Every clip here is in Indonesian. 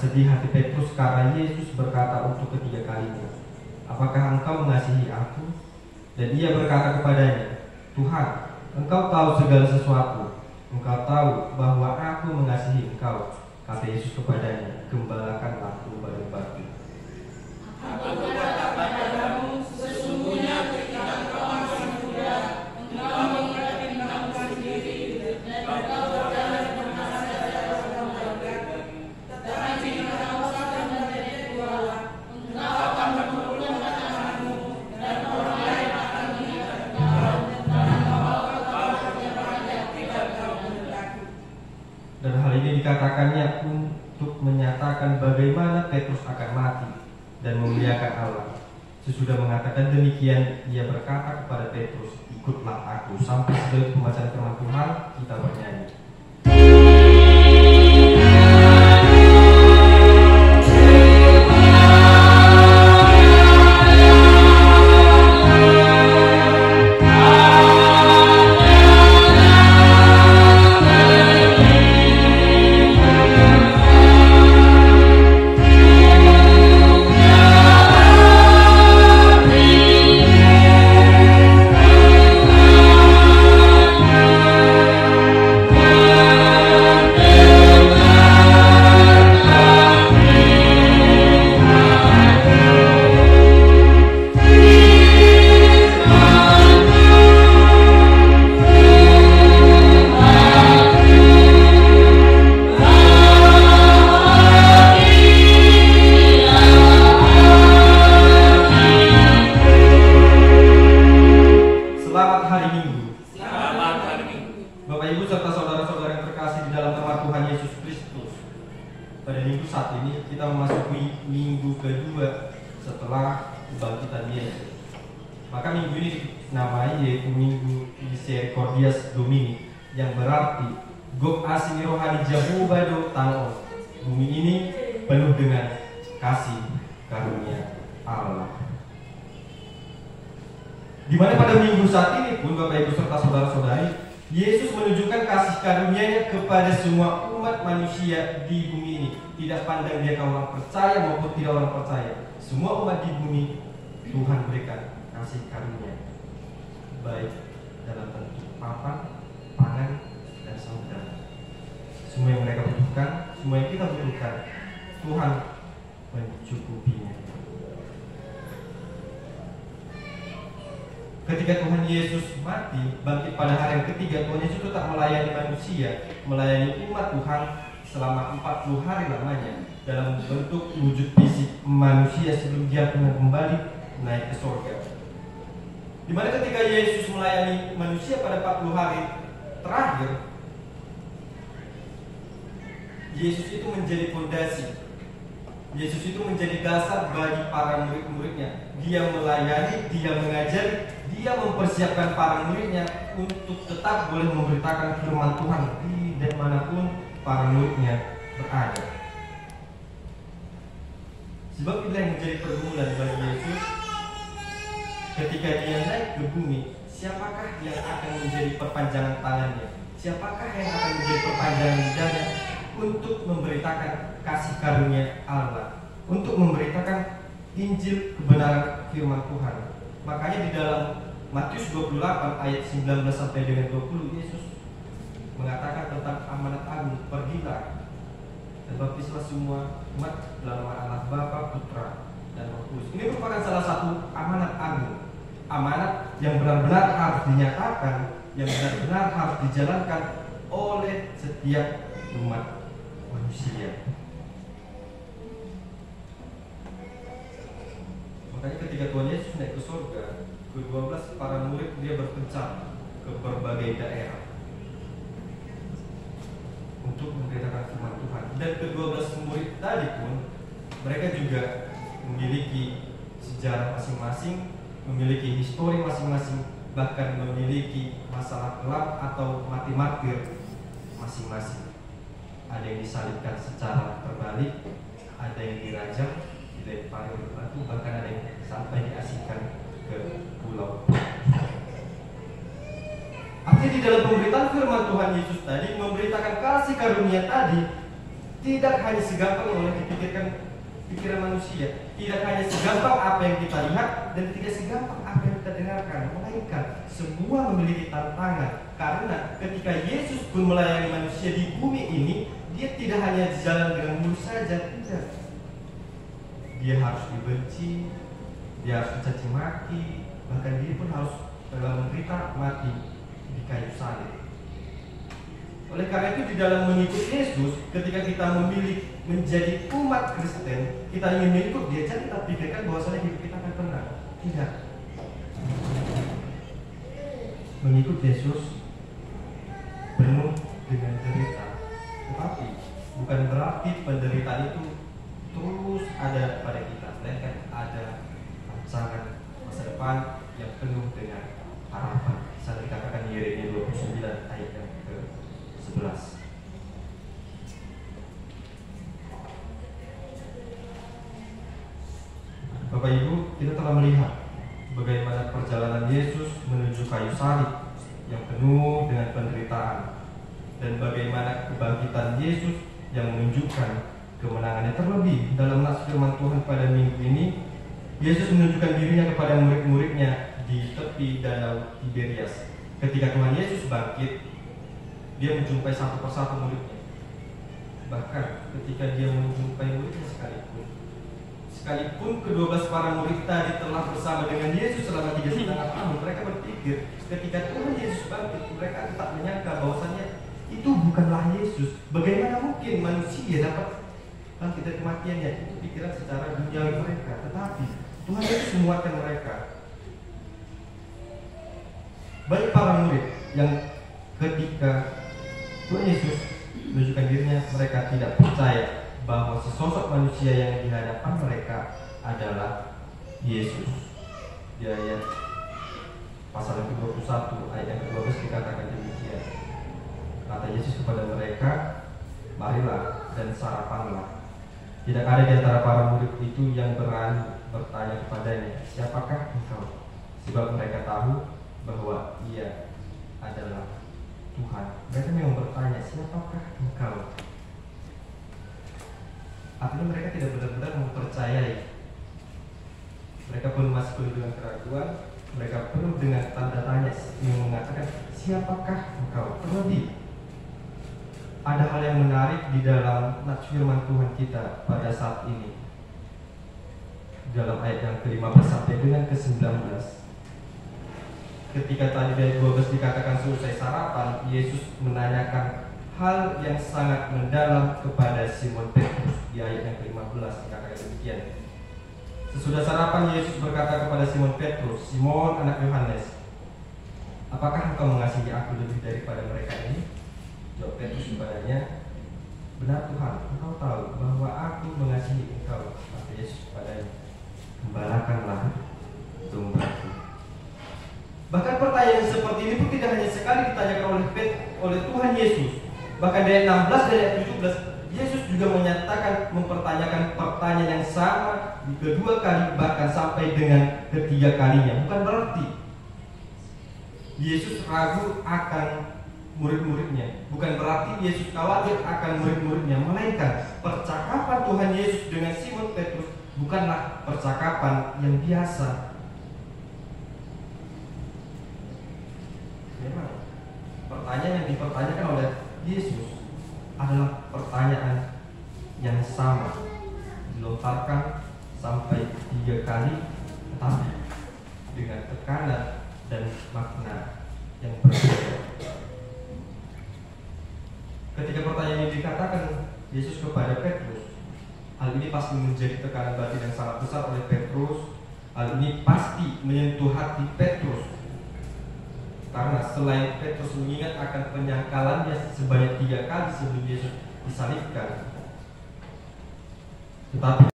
sedih hati Petrus karena Yesus berkata untuk ketiga kalinya, "Apakah engkau mengasihi aku?" Dan ia berkata kepadanya, "Tuhan, engkau tahu segala sesuatu. Engkau tahu bahwa aku mengasihi engkau." Kata Yesus kepadanya, "Gembalakanlah domba-dombaku." Aku berkata padamu, sesungguhnya ketika engkau masih muda, engkau mempertimbangkan diri dan engkau berjalan bersama saja domba-dombaku. Tetapi engkau akan menjadi tua, engkau akan memukul tanganmu, dan orang lain akan mengikat engkau dan membawa engkau ke tempat yang tidak engkau kehendaki. Dan hal ini dikatakannya untuk menyatakan bagaimana Petrus akan mati dan memuliakan Allah. Sesudah mengatakan demikian, ia berkata kepada Petrus, "Ikutlah aku." Sampai sejauh pembacaan firman Tuhan, kita bernyanyi. Dimana pada minggu saat ini pun Bapak Ibu serta saudara-saudari, Yesus menunjukkan kasih karunia-Nya kepada semua umat manusia di bumi ini. Tidak pandang dia orang percaya maupun tidak orang percaya. Semua umat di bumi Tuhan berikan kasih karunia, baik dalam bentuk papan, pangan, dan saudara. Semua yang mereka butuhkan, semua yang kita butuhkan, Tuhan mencukupinya. Ketika Tuhan Yesus mati, bangkit pada hari yang ketiga, Tuhan Yesus tetap melayani manusia, melayani umat Tuhan selama 40 hari lamanya dalam bentuk wujud fisik manusia sebelum dia kembali naik ke surga. Dimana ketika Yesus melayani manusia pada 40 hari terakhir, Yesus itu menjadi fondasi. Yesus itu menjadi dasar bagi para murid-muridnya. Dia melayani, dia mengajari, dia mempersiapkan para muridnya untuk tetap boleh memberitakan firman Tuhan di dan manapun para muridnya berada. Sebab itulah yang menjadi pergumulan bagi Yesus ketika dia naik ke bumi. Siapakah yang akan menjadi perpanjangan tangannya? Siapakah yang akan menjadi perpanjangan lidahnya untuk memberitakan kasih karunia Allah, untuk memberitakan Injil kebenaran firman Tuhan? Makanya di dalam Matius 28 ayat 19 sampai dengan 20, Yesus mengatakan tentang amanat agung, "Pergilah dan baptislah semua umat dalam nama Allah Bapa, Putra, dan Roh Kudus." Ini merupakan salah satu amanat agung, amanat yang benar-benar harus dinyatakan, yang benar-benar harus dijalankan oleh setiap umat manusia. Makanya ketika Tuhan Yesus naik ke surga, ke-12 para murid dia berpencar ke berbagai daerah untuk memberitakan firman Tuhan. Dan ke-12 murid tadi pun mereka juga memiliki sejarah masing-masing, memiliki histori masing-masing, bahkan memiliki masalah kelam atau mati martir masing-masing. Ada yang disalibkan secara terbalik, ada yang dirajam, dilempari oleh batu, bahkan ada yang sampai diasingkan ke pulau. Artinya di dalam pemberitaan firman Tuhan Yesus tadi memberitakan kasih karunia tadi, tidak hanya segampang yang oleh dipikirkan pikiran manusia, tidak hanya segampang apa yang kita lihat dan tidak segampang apa yang kita dengarkan, melainkan semua memiliki tantangan. Karena ketika Yesus pun melayani manusia di bumi ini, dia tidak hanya jalan dengan mulus saja, tidak. Dia harus dibenci, dia harus dicaci maki, bahkan dia pun harus dalam menderita mati di kayu salib. Oleh karena itu di dalam mengikut Yesus, ketika kita memilih menjadi umat Kristen, kita ingin mengikut dia, jangan kita pikirkan bahwasanya hidup kita akan tenang. Tidak. Mengikut Yesus penuh dengan derita. Tetapi bukan berarti penderitaan itu terus ada pada kita, melainkan ada rancangan masa depan yang penuh dengan harapan. Saya dikatakan Yeremia 29 ayat yang ke-11. Bapak Ibu, kita telah melihat bagaimana perjalanan Yesus menuju kayu salib yang penuh dengan penderitaan, dan bagaimana kebangkitan Yesus yang menunjukkan kemenangannya. Terlebih dalam nas firman Tuhan pada minggu ini, Yesus menunjukkan dirinya kepada murid-muridnya di tepi danau Tiberias. Ketika Tuhan Yesus bangkit, dia menjumpai satu persatu muridnya. Bahkan ketika dia menjumpai muridnya sekalipun ke-12 para murid tadi telah bersama dengan Yesus selama 3,5 tahun, mereka berpikir ketika Tuhan Yesus bangkit, mereka tetap menyangka bahwasannya itu bukanlah Yesus. Bagaimana mungkin manusia dapat bangkit dari kematiannya? Itu pikiran secara duniawi mereka. Tetapi Tuhan Yesus menguatkan mereka. Baik para murid yang ketika Tuhan Yesus menunjukkan dirinya, mereka tidak percaya bahwa sesosok manusia yang di hadapan mereka adalah Yesus. Di ayat pasal yang ke-21 ayat yang ke-12 dikatakan demikian. Kata Yesus kepada mereka, marilah dan sarapanlah. Tidak ada di antara para murid itu yang berani bertanya kepadanya, siapakah engkau? Sebab mereka tahu bahwa ia adalah Tuhan. Mereka memang bertanya, siapakah engkau? Artinya mereka tidak benar-benar mempercayai. Mereka pun masih penuh dengan keraguan. Mereka penuh dengan tanda tanya yang mengatakan, siapakah engkau? Terlebih ada hal yang menarik di dalam nats firman Tuhan kita pada saat ini. Dalam ayat yang ke-15 sampai dengan ke-19. Ketika tadi dari 12 dikatakan selesai sarapan, Yesus menanyakan hal yang sangat mendalam kepada Simon Petrus. Di ayat yang ke-15 dikatakan demikian. Sesudah sarapan, Yesus berkata kepada Simon Petrus, Simon anak Yohanes, apakah engkau mengasihi aku lebih daripada mereka ini? Jawab Petrus kepadanya, benar Tuhan, engkau tahu bahwa aku mengasihi engkau. Kata Yesus kepadanya, gembalakanlah domba-Ku. Bahkan pertanyaan seperti ini pun tidak hanya sekali ditanyakan oleh Tuhan Yesus. Bahkan dari 16 dan ayat 17, Yesus juga mempertanyakan pertanyaan yang sama di kedua kali, bahkan sampai dengan ketiga kalinya. Bukan berarti Yesus ragu akan murid-muridnya, bukan berarti Yesus khawatir akan murid-muridnya, melainkan percakapan Tuhan Yesus dengan Simon Petrus bukanlah percakapan yang biasa. Memang pertanyaan yang dipertanyakan oleh Yesus adalah pertanyaan yang sama, dilontarkan sampai 3 kali, tetapi dengan tekanan dan makna yang berbeda. Ketika pertanyaan ini dikatakan Yesus kepada Petrus, hal ini pasti menjadi tekanan batin yang sangat besar oleh Petrus. Hal ini pasti menyentuh hati Petrus, karena selain Petrus mengingat akan penyangkalannya sebanyak 3 kali sebelum Yesus disalibkan, tetapi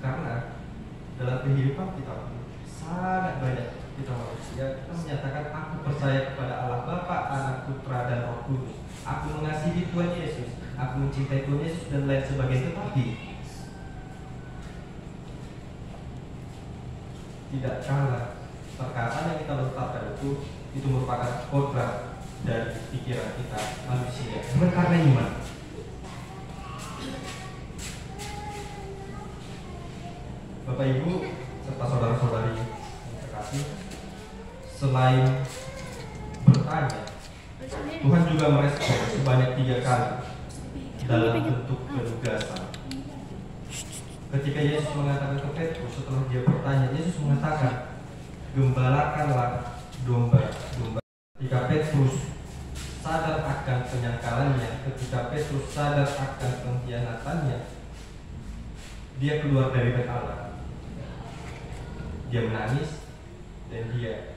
karena dalam kehidupan kita sangat banyak kita manusia, kita menyatakan aku percaya kepada Allah Bapa, Anak, Putra, dan Roh Kudus. Aku mengasihi Tuhan Yesus, aku mencintai Tuhan Yesus dan lain sebagainya. Tetapi tidak kalah perkataan yang kita lontarkan itu merupakan kodrat dari pikiran kita manusia, bukan karena iman. Bapak Ibu serta saudara-saudari yang terkasih, selain bertanya, Tuhan juga merespon sebanyak 3 kali dalam bentuk penugasan. Ketika Yesus mengatakan ke Petrus setelah dia bertanya, Yesus mengatakan, gembalakanlah domba-domba. Ketika Petrus sadar akan penyangkalannya, ketika Petrus sadar akan pengkhianatannya, dia keluar dari bait Allah. Dia menangis dan dia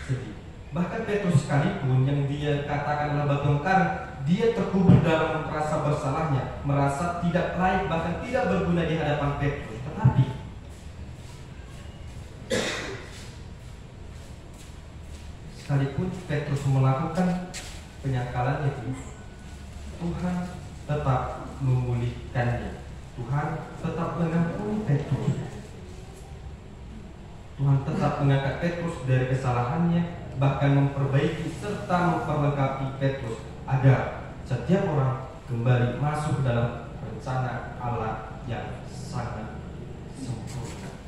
sedih. Bahkan Petrus sekalipun yang dia katakan adalah batu karang, dia terkubur dalam rasa bersalahnya, merasa tidak layak bahkan tidak berguna di hadapan Petrus. Tetapi sekalipun Petrus melakukan penyangkalan itu, Tuhan tetap memulihkannya. Tuhan tetap mengampuni Petrus. Tuhan tetap mengangkat Petrus dari kesalahannya, bahkan memperbaiki serta memperlengkapi Petrus agar setiap orang kembali masuk dalam rencana Allah yang sangat sempurna.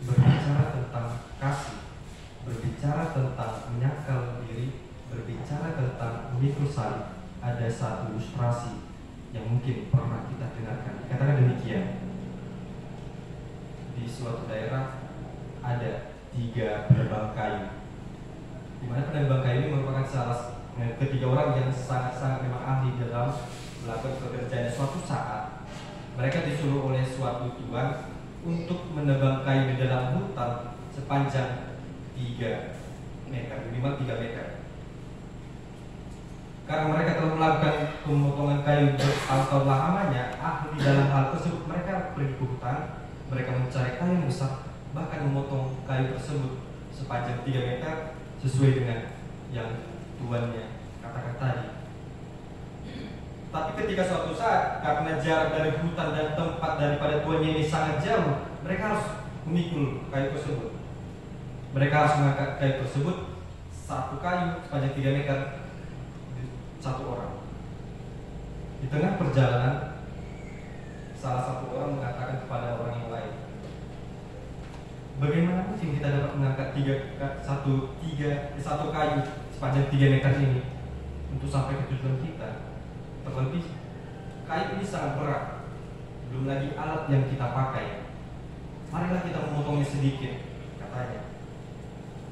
Berbicara tentang kasih, berbicara tentang menyangkal diri, berbicara tentang memikul salib, ada satu ilustrasi yang mungkin pernah kita dengarkan. Katakan demikian, di suatu daerah ada 3 penebang kayu, di mana penebang kayu ini merupakan salah ketiga orang yang sangat-sangat memang ahli dalam melakukan pekerjaan. Suatu saat mereka disuruh oleh suatu tuan untuk menebang kayu di dalam hutan sepanjang 3 meter, minimal 3 meter. Karena mereka telah melakukan pemotongan kayu bertahun-tahun lamanya, ahli dalam hal tersebut, mereka pergi ke hutan, mereka mencari kayu yang besar, bahkan memotong kayu tersebut sepanjang 3 meter sesuai dengan yang tuannya katakan tadi. Tapi ketika suatu saat, karena jarak dari hutan dan tempat daripada tuannya ini sangat jauh, mereka harus memikul kayu tersebut. Mereka harus mengangkat kayu tersebut, satu kayu sepanjang 3 meter, satu orang. Di tengah perjalanan, salah satu orang mengatakan kepada orang yang lain, bagaimana mungkin kita dapat mengangkat satu kayu sepanjang 3 meter ini untuk sampai ke tujuan kita? Terlebih kayu ini sangat berat, belum lagi alat yang kita pakai. Marilah kita memotongnya sedikit, katanya.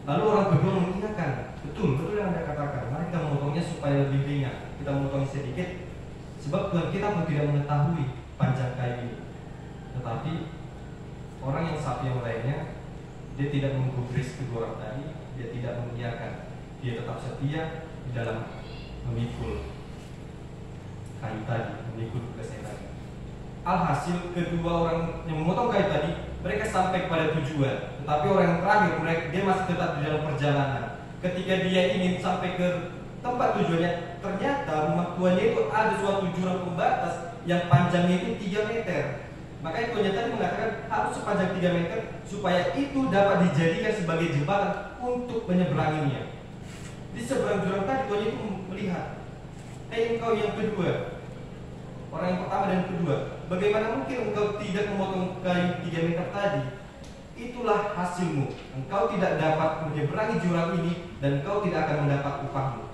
Lalu orang kedua mengingatkan, betul yang Anda katakan, mari kita memotongnya supaya lebih ringan. Kita memotongnya sedikit, sebab Tuhan kita pun tidak mengetahui panjang kayu ini. Tetapi orang yang satu yang lainnya, dia tidak menggubris kedua orang tadi, dia tidak mengiyakan, dia tetap setia di dalam memikul kayu tadi, memikul tugasnya tadi. Alhasil kedua orang yang memotong kayu tadi, mereka sampai pada tujuan. Tetapi orang yang terakhir, dia masih tetap di dalam perjalanan. Ketika dia ingin sampai ke tempat tujuannya, ternyata rumah tuannya itu ada suatu jurang pembatas yang panjangnya itu 3 meter. Makanya tuannya tadi mengatakan harus sepanjang 3 meter supaya itu dapat dijadikan sebagai jembatan untuk menyeberanginya. Di seberang jurang tadi tuannya itu melihat, engkau yang kedua, orang yang pertama dan kedua, bagaimana mungkin engkau tidak memotong kayu 3 meter tadi? Itulah hasilmu. Engkau tidak dapat menyeberangi jurang ini dan engkau tidak akan mendapat upahmu.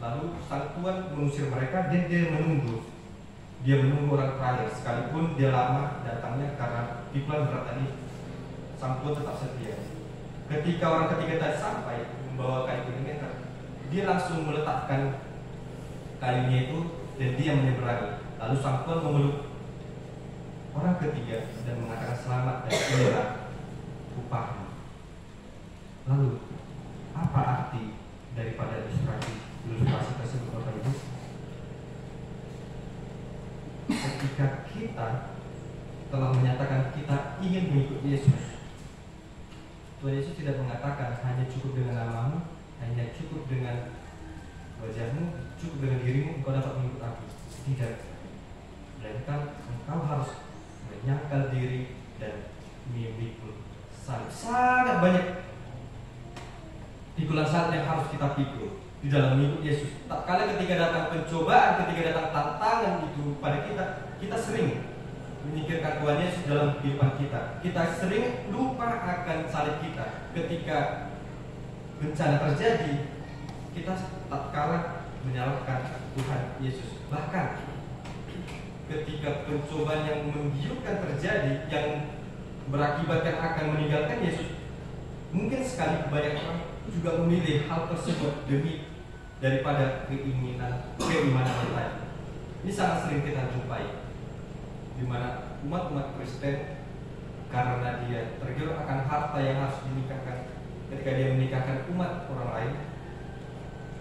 Lalu sang tuan mengusir mereka dan dia menunggu. Dia menunggu orang terakhir, sekalipun dia lama datangnya karena pikulan berat tadi. Sang tuan tetap setia. Ketika orang ketiga tadi sampai membawa kayu 3 meter, dia langsung meletakkan kayunya itu dan dia menyeberangi. Lalu sang tuan memeluk orang ketiga dan mengatakan selamat dan inilah upahmu. Lalu apa arti daripada ilustrasi tersebut, Bapak Ibu? Ketika kita telah menyatakan kita ingin mengikuti Yesus, Tuhan Yesus tidak mengatakan hanya cukup dengan namamu, hanya cukup dengan wajahmu, cukup dengan dirimu, engkau dapat mengikut aku. Tidak. Melainkan engkau harus menyangkal diri dan memikul salib. Sangat banyak pikulan salib yang harus kita pikul di dalam mengikut Yesus. Tak kala ketika datang pencobaan, ketika datang tantangan itu pada kita sering memikirkan Tuhan Yesus dalam kehidupan kita. Kita sering lupa akan salib kita. Ketika bencana terjadi, kita tak kalah menyalahkan Tuhan Yesus. Bahkan ketika pencobaan yang menggiurkan terjadi, yang berakibatkan akan meninggalkan Yesus, mungkin sekali banyak orang juga memilih hal tersebut demi daripada keimanan yang lain. Ini sangat sering kita jumpai, di mana umat-umat Kristen karena dia tergiur akan harta yang harus dinikahkan, ketika dia menikahkan umat orang lain,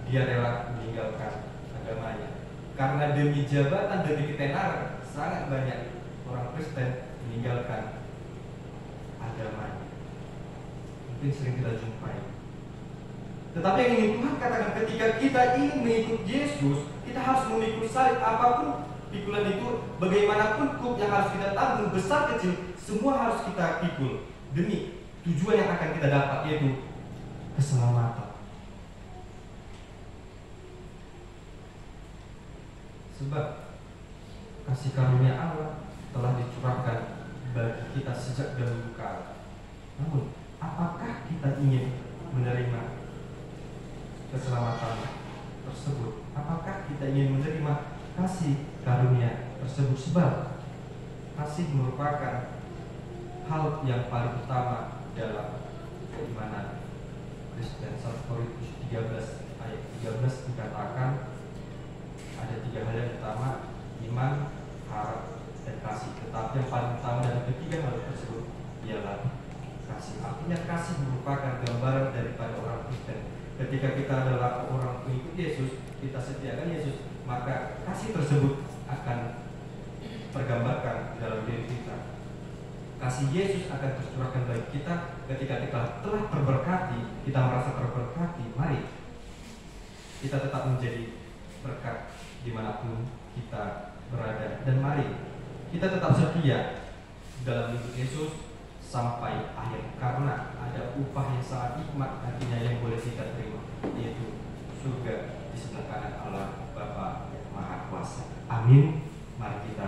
dia rela meninggalkan agamanya. Karena demi jabatan, demi ketenaran, sangat banyak orang Kristen meninggalkan agamanya. Mungkin sering kita jumpai. Tetapi yang ingin Tuhan katakan, ketika kita ingin mengikut Yesus, kita harus memikul salib. Apapun pikulan itu, bagaimanapun kuk yang harus kita tanggung, besar kecil, semua harus kita pikul demi tujuan yang akan kita dapat, yaitu keselamatan. Sebab kasih karunia Allah telah dicurahkan bagi kita sejak dahulu kala. Namun, apakah kita ingin menerima keselamatan tersebut? Apakah kita ingin menerima kasih karunia tersebut? Sebab kasih merupakan hal yang paling utama dalam keimanan Kristen. 1 Korintus 13 ayat 13 dikatakan ada 3 hal yang utama: iman, harap, dan kasih. Tetapi yang paling utama dari ketiga hal tersebut ialah kasih. Artinya kasih merupakan gambaran daripada orang Kristen. Ketika kita adalah orang pengikut Yesus, kita setiakan Yesus, maka kasih tersebut akan tergambarkan dalam diri kita. Kasih Yesus akan tercurahkan bagi kita ketika kita telah terberkati, kita merasa terberkati. Mari kita tetap menjadi berkat dimanapun kita berada, dan mari kita tetap setia dalam hidup Yesus sampai akhir, karena ada upah yang sangat nikmat nantinya yang boleh kita terima, yaitu surga di sebelah kanan Allah Bapa yang Maha Kuasa. Amin. Mari kita